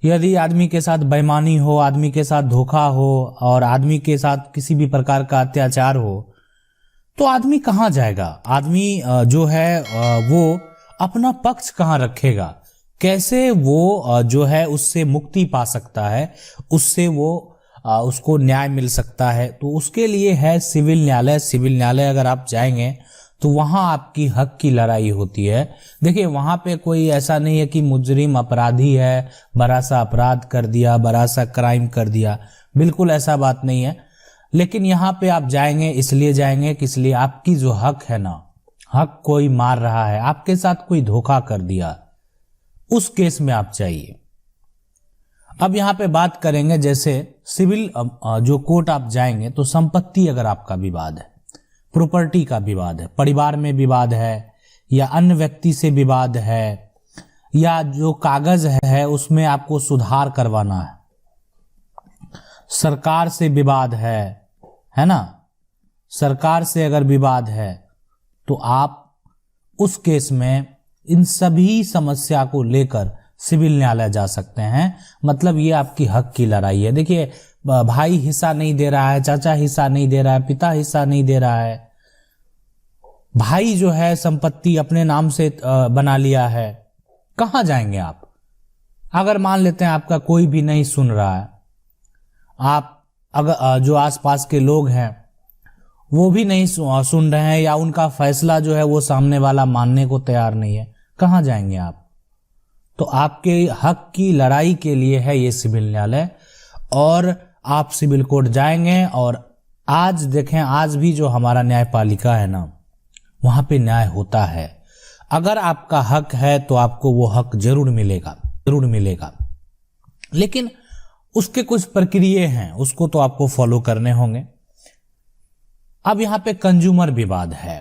यदि आदमी के साथ बेईमानी हो, आदमी के साथ धोखा हो और आदमी के साथ किसी भी प्रकार का अत्याचार हो, तो आदमी कहाँ जाएगा? आदमी जो है वो अपना पक्ष कहाँ रखेगा? कैसे वो जो है उससे मुक्ति पा सकता है, उससे वो उसको न्याय मिल सकता है? तो उसके लिए है सिविल न्यायालय। सिविल न्यायालय अगर आप जाएंगे तो वहां आपकी हक की लड़ाई होती है। देखिए, वहां पे कोई ऐसा नहीं है कि मुजरिम अपराधी है, बड़ा सा अपराध कर दिया, बड़ा सा क्राइम कर दिया, बिल्कुल ऐसा बात नहीं है। लेकिन यहाँ पे आप जाएंगे इसलिए जाएंगे कि इसलिए आपकी जो हक है ना, हक कोई मार रहा है, आपके साथ कोई धोखा कर दिया, उस केस में आप जाइए। अब यहाँ पे बात करेंगे, जैसे सिविल जो कोर्ट आप जाएंगे तो संपत्ति अगर आपका विवाद है, प्रॉपर्टी का विवाद है, परिवार में विवाद है, या अन्य व्यक्ति से विवाद है, या जो कागज है उसमें आपको सुधार करवाना है, सरकार से विवाद है ना, सरकार से अगर विवाद है तो आप उस केस में इन सभी समस्या को लेकर सिविल न्यायालय जा सकते हैं। मतलब ये आपकी हक की लड़ाई है। देखिए, भाई हिस्सा नहीं दे रहा है, चाचा हिस्सा नहीं दे रहा है, पिता हिस्सा नहीं दे रहा है, भाई जो है संपत्ति अपने नाम से बना लिया है, कहां जाएंगे आप? अगर मान लेते हैं आपका कोई भी नहीं सुन रहा है, आप अगर जो आसपास के लोग हैं वो भी नहीं सुन रहे हैं, या उनका फैसला जो है वो सामने वाला मानने को तैयार नहीं है, कहां जाएंगे आप? तो आपके हक की लड़ाई के लिए है ये सिविल न्यायालय, और आप सिविल कोर्ट जाएंगे। और आज देखें, आज भी जो हमारा न्यायपालिका है ना, वहां पे न्याय होता है। अगर आपका हक है तो आपको वो हक जरूर मिलेगा, जरूर मिलेगा। लेकिन उसके कुछ प्रक्रिया हैं, उसको तो आपको फॉलो करने होंगे। अब यहां पे कंज्यूमर विवाद है।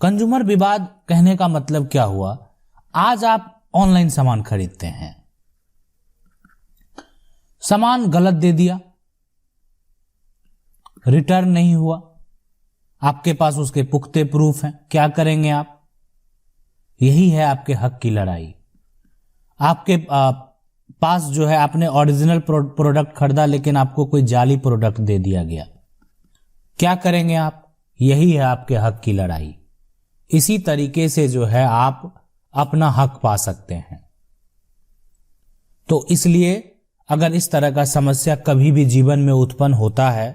कंज्यूमर विवाद कहने का मतलब क्या हुआ? आज आप ऑनलाइन सामान खरीदते हैं, सामान गलत दे दिया, रिटर्न नहीं हुआ, आपके पास उसके पुख्ते प्रूफ हैं, क्या करेंगे आप? यही है आपके हक की लड़ाई। आपके पास जो है आपने ओरिजिनल प्रोडक्ट खरीदा, लेकिन आपको कोई जाली प्रोडक्ट दे दिया गया, क्या करेंगे आप? यही है आपके हक की लड़ाई। इसी तरीके से जो है आप अपना हक पा सकते हैं। तो इसलिए अगर इस तरह का समस्या कभी भी जीवन में उत्पन्न होता है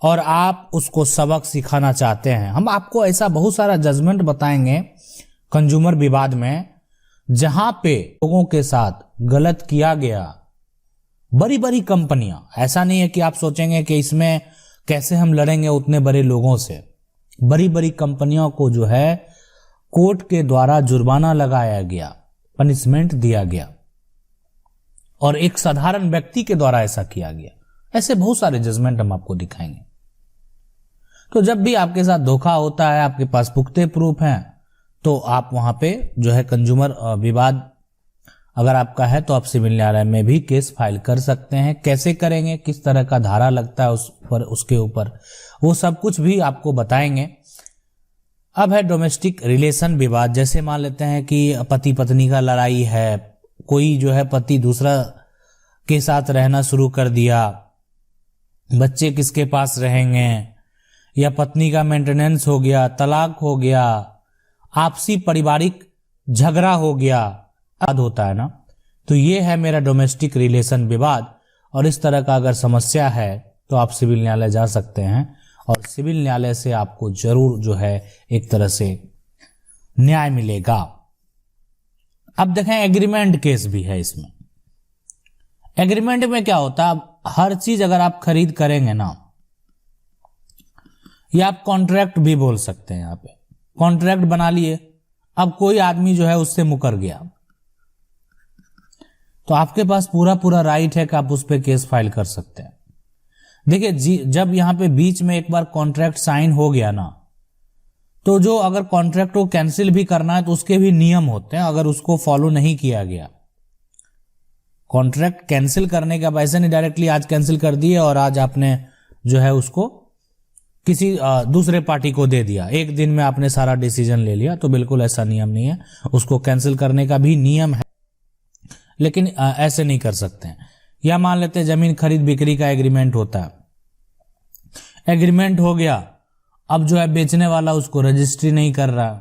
और आप उसको सबक सिखाना चाहते हैं, हम आपको ऐसा बहुत सारा जजमेंट बताएंगे कंज्यूमर विवाद में, जहां पे लोगों के साथ गलत किया गया। बड़ी बड़ी कंपनियां, ऐसा नहीं है कि आप सोचेंगे कि इसमें कैसे हम लड़ेंगे उतने बड़े लोगों से। बड़ी बड़ी कंपनियों को जो है कोर्ट के द्वारा जुर्माना लगाया गया, पनिशमेंट दिया गया, और एक साधारण व्यक्ति के द्वारा ऐसा किया गया। ऐसे बहुत सारे जजमेंट हम आपको दिखाएंगे। तो जब भी आपके साथ धोखा होता है, आपके पास पुख्ते प्रूफ हैं, तो आप वहां पे जो है कंज्यूमर विवाद अगर आपका है तो आप सिविल न्यायालय में भी केस फाइल कर सकते हैं। कैसे करेंगे, किस तरह का धारा लगता है उस पर, उसके ऊपर वो सब कुछ भी आपको बताएंगे। अब है डोमेस्टिक रिलेशन विवाद। जैसे मान लेते हैं कि पति पत्नी का लड़ाई है, कोई जो है पति दूसरा के साथ रहना शुरू कर दिया, बच्चे किसके पास रहेंगे, या पत्नी का मेंटेनेंस हो गया, तलाक हो गया, आपसी पारिवारिक झगड़ा हो गया, होता है ना। तो ये है मेरा डोमेस्टिक रिलेशन विवाद। और इस तरह का अगर समस्या है तो आप सिविल न्यायालय जा सकते हैं, और सिविल न्यायालय से आपको जरूर जो है एक तरह से न्याय मिलेगा। अब देखें, एग्रीमेंट केस भी है इसमें। एग्रीमेंट में क्या होता है, हर चीज अगर आप खरीद करेंगे ना, या आप कॉन्ट्रैक्ट भी बोल सकते हैं, यहाँ पे कॉन्ट्रैक्ट बना लिए, अब कोई आदमी जो है उससे मुकर गया, तो आपके पास पूरा पूरा राइट है कि आप उस पर केस फाइल कर सकते हैं। देखिए, जब यहां पे बीच में एक बार कॉन्ट्रैक्ट साइन हो गया ना, तो जो अगर कॉन्ट्रैक्ट को कैंसिल भी करना है तो उसके भी नियम होते हैं। अगर उसको फॉलो नहीं किया गया, कॉन्ट्रैक्ट कैंसिल करने का वैसे नहीं डायरेक्टली आज कैंसिल कर दिए और आज आपने जो है उसको किसी दूसरे पार्टी को दे दिया, एक दिन में आपने सारा डिसीजन ले लिया, तो बिल्कुल ऐसा नियम नहीं है। उसको कैंसिल करने का भी नियम है। लेकिन ऐसे नहीं कर सकते हैं। या मान लेते हैं जमीन खरीद बिक्री का एग्रीमेंट होता है, एग्रीमेंट हो गया, अब जो है बेचने वाला उसको रजिस्ट्री नहीं कर रहा,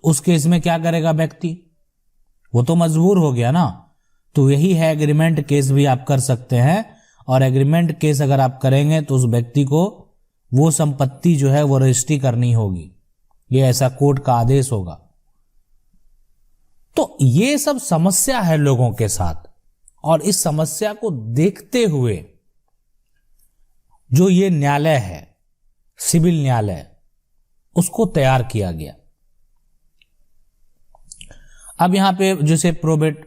उस केस में क्या करेगा व्यक्ति? वो तो मजबूर हो गया ना। तो यही है, एग्रीमेंट केस भी आप कर सकते हैं, और एग्रीमेंट केस अगर आप करेंगे तो उस व्यक्ति को वो संपत्ति जो है वो रजिस्ट्री करनी होगी, ये ऐसा कोर्ट का आदेश होगा। तो ये सब समस्या है लोगों के साथ, और इस समस्या को देखते हुए जो ये न्यायालय है, सिविल न्यायालय, उसको तैयार किया गया। अब यहां पे जैसे प्रोबेट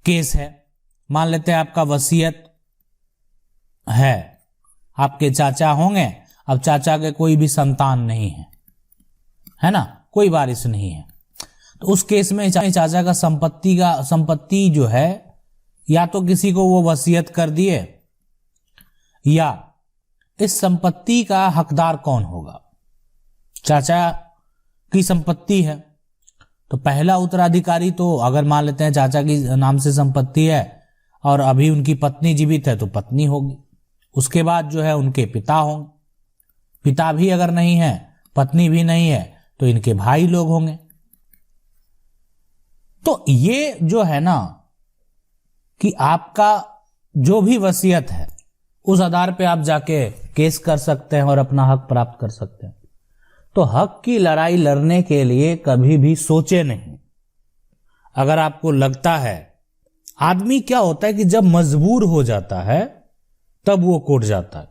केस है, मान लेते हैं आपका वसीयत है, आपके चाचा होंगे, अब चाचा के कोई भी संतान नहीं है ना, कोई वारिस नहीं है, तो उस केस में चाचा का संपत्ति जो है, या तो किसी को वो वसीयत कर दिए, या इस संपत्ति का हकदार कौन होगा? चाचा की संपत्ति है तो पहला उत्तराधिकारी तो, अगर मान लेते हैं चाचा की नाम से संपत्ति है और अभी उनकी पत्नी जीवित है तो पत्नी होगी, उसके बाद जो है उनके पिता होंगे, पिता भी अगर नहीं है, पत्नी भी नहीं है, तो इनके भाई लोग होंगे। तो ये जो है ना कि आपका जो भी वसीयत है उस आधार पे आप जाके केस कर सकते हैं और अपना हक प्राप्त कर सकते हैं। तो हक की लड़ाई लड़ने के लिए कभी भी सोचे नहीं। अगर आपको लगता है, आदमी क्या होता है कि जब मजबूर हो जाता है तब वो कोर्ट जाता है,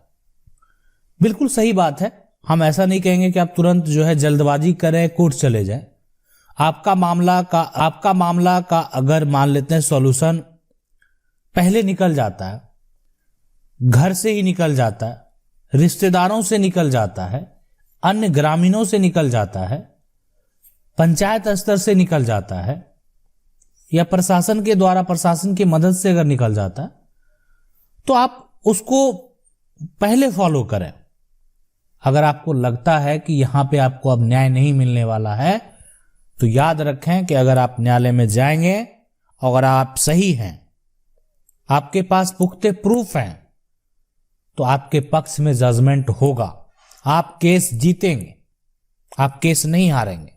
बिल्कुल सही बात है। हम ऐसा नहीं कहेंगे कि आप तुरंत जो है जल्दबाजी करें कोर्ट चले जाए। आपका मामला का अगर मान लेते हैं सॉल्यूशन पहले निकल जाता है, घर से ही निकल जाता है, रिश्तेदारों से निकल जाता है, अन्य ग्रामीणों से निकल जाता है, पंचायत स्तर से निकल जाता है, या प्रशासन के द्वारा, प्रशासन की मदद से अगर निकल जाता है, तो आप उसको पहले फॉलो करें। अगर आपको लगता है कि यहां पे आपको अब न्याय नहीं मिलने वाला है, तो याद रखें कि अगर आप न्यायालय में जाएंगे, अगर आप सही हैं, आपके पास पुख्ते प्रूफ हैं, तो आपके पक्ष में जजमेंट होगा, आप केस जीतेंगे, आप केस नहीं हारेंगे।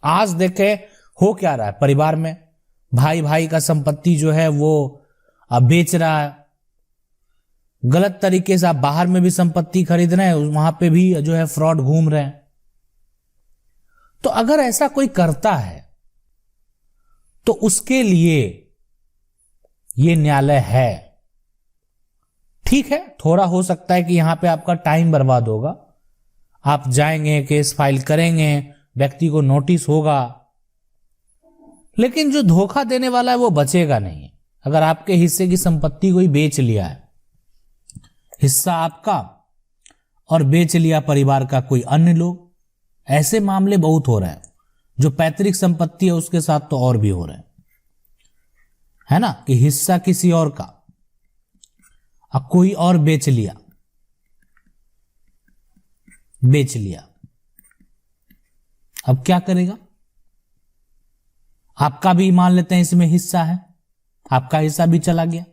आज देखें हो क्या रहा है परिवार में, भाई भाई का संपत्ति जो है वो अब बेच रहा है, गलत तरीके से आप बाहर में भी संपत्ति खरीद रहे हैं, वहां पे भी जो है फ्रॉड घूम रहे हैं। तो अगर ऐसा कोई करता है तो उसके लिए ये न्यायालय है। ठीक है, थोड़ा हो सकता है कि यहां पे आपका टाइम बर्बाद होगा, आप जाएंगे, केस फाइल करेंगे, व्यक्ति को नोटिस होगा, लेकिन जो धोखा देने वाला है वो बचेगा नहीं। अगर आपके हिस्से की संपत्ति कोई बेच लिया है, हिस्सा आपका, और बेच लिया परिवार का कोई अन्य लोग, ऐसे मामले बहुत हो रहे हैं। जो पैतृक संपत्ति है उसके साथ तो और भी हो रहे हैं, है ना, कि हिस्सा किसी और का, अब कोई और बेच लिया, अब क्या करेगा? आपका भी मान लेते हैं इसमें हिस्सा है, आपका हिस्सा भी चला गया,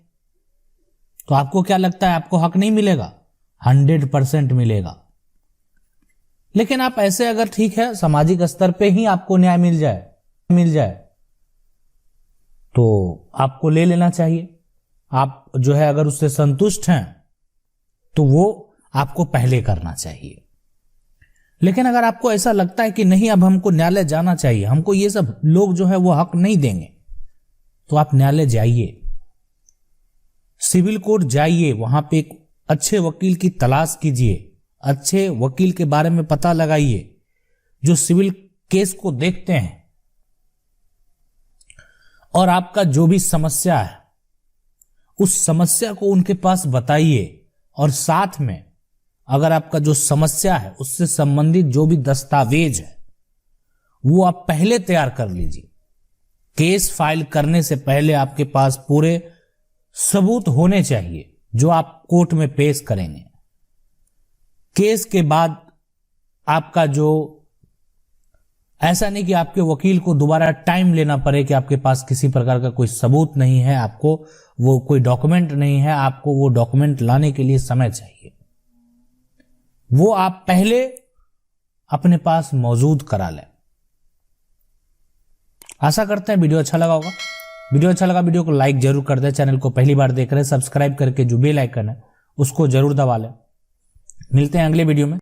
तो आपको क्या लगता है आपको हक नहीं मिलेगा? 100% मिलेगा। लेकिन आप ऐसे अगर ठीक है सामाजिक स्तर पे ही आपको न्याय मिल जाए तो आपको ले लेना चाहिए। आप जो है अगर उससे संतुष्ट हैं तो वो आपको पहले करना चाहिए। लेकिन अगर आपको ऐसा लगता है कि नहीं अब हमको न्यायालय जाना चाहिए, हमको ये सब लोग जो है वो हक नहीं देंगे, तो आप न्यायालय जाइए, सिविल कोर्ट जाइए, वहां पे एक अच्छे वकील की तलाश कीजिए, अच्छे वकील के बारे में पता लगाइए जो सिविल केस को देखते हैं, और आपका जो भी समस्या है उस समस्या को उनके पास बताइए, और साथ में अगर आपका जो समस्या है उससे संबंधित जो भी दस्तावेज है वो आप पहले तैयार कर लीजिए। केस फाइल करने से पहले आपके पास पूरे सबूत होने चाहिए जो आप कोर्ट में पेश करेंगे। केस के बाद आपका जो ऐसा नहीं कि आपके वकील को दोबारा टाइम लेना पड़े कि आपके पास किसी प्रकार का कोई सबूत नहीं है, आपको वो कोई डॉक्यूमेंट नहीं है, आपको वो डॉक्यूमेंट लाने के लिए समय चाहिए। वो आप पहले अपने पास मौजूद करा लें। आशा करते हैं वीडियो अच्छा लगा होगा। वीडियो अच्छा लगा वीडियो को लाइक जरूर कर दें। चैनल को पहली बार देख रहे हैं सब्सक्राइब करके जो बेल आइकन है उसको जरूर दबा लें। मिलते हैं अगले वीडियो में।